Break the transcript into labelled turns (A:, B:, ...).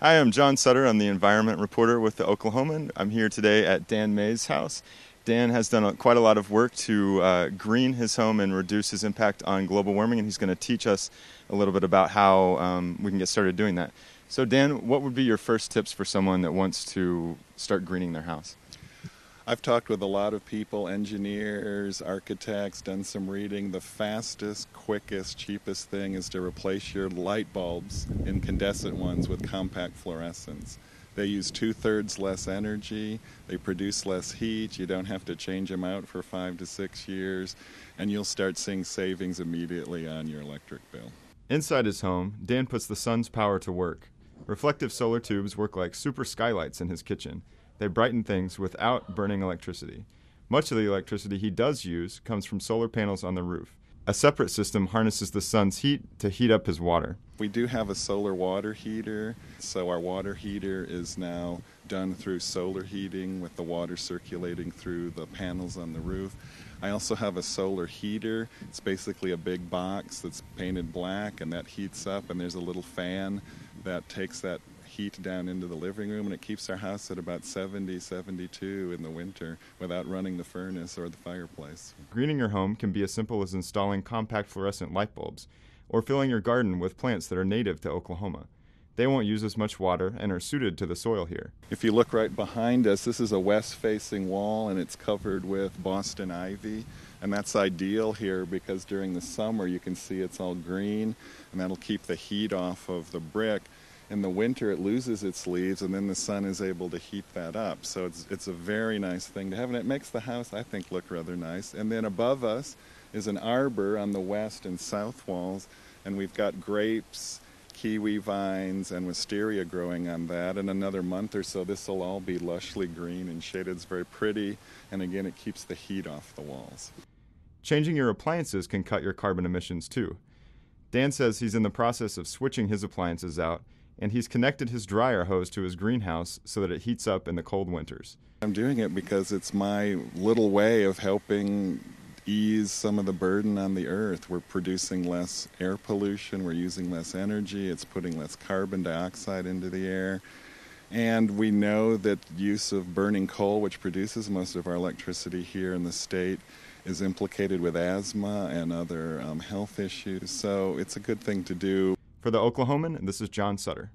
A: Hi, I'm John Sutter. I'm the environment reporter with the Oklahoman. I'm here today at Dan May's house. Dan has done quite a lot of work to green his home and reduce his impact on global warming, and he's going to teach us a little bit about how we can get started doing that. So, Dan, what would be your first tips for someone that wants to start greening their house?
B: I've talked with a lot of people, engineers, architects, done some reading. The fastest, quickest, cheapest thing is to replace your light bulbs, incandescent ones, with compact fluorescents. They use 2/3 less energy, they produce less heat, you don't have to change them out for 5 to 6 years, and you'll start seeing savings immediately on your electric bill.
A: Inside his home, Dan puts the sun's power to work. Reflective solar tubes work like super skylights in his kitchen. They brighten things without burning electricity. Much of the electricity he does use comes from solar panels on the roof. A separate system harnesses the sun's heat to heat up his water.
B: We do have a solar water heater, so our water heater is now done through solar heating with the water circulating through the panels on the roof. I also have a solar heater. It's basically a big box that's painted black, and that heats up, and there's a little fan that takes that heat down into the living room, and it keeps our house at about 70, 72 in the winter without running the furnace or the fireplace.
A: Greening your home can be as simple as installing compact fluorescent light bulbs or filling your garden with plants that are native to Oklahoma. They won't use as much water and are suited to the soil here.
B: If you look right behind us, this is a west-facing wall, and it's covered with Boston ivy, and that's ideal here because during the summer you can see it's all green, and that'll keep the heat off of the brick. In the winter, it loses its leaves, and then the sun is able to heat that up. So it's a very nice thing to have, and it makes the house, I think, look rather nice. And then above us is an arbor on the west and south walls, and we've got grapes, kiwi vines, and wisteria growing on that. In another month or so, this will all be lushly green and shaded. It's very pretty, and again, it keeps the heat off the walls.
A: Changing your appliances can cut your carbon emissions too. Dan says he's in the process of switching his appliances out, and he's connected his dryer hose to his greenhouse so that it heats up in the cold winters.
B: I'm doing it because it's my little way of helping ease some of the burden on the earth. We're producing less air pollution, we're using less energy, it's putting less carbon dioxide into the air. And we know that use of burning coal, which produces most of our electricity here in the state, is implicated with asthma and other health issues. So it's a good thing to do.
A: For the Oklahoman, this is John Sutter.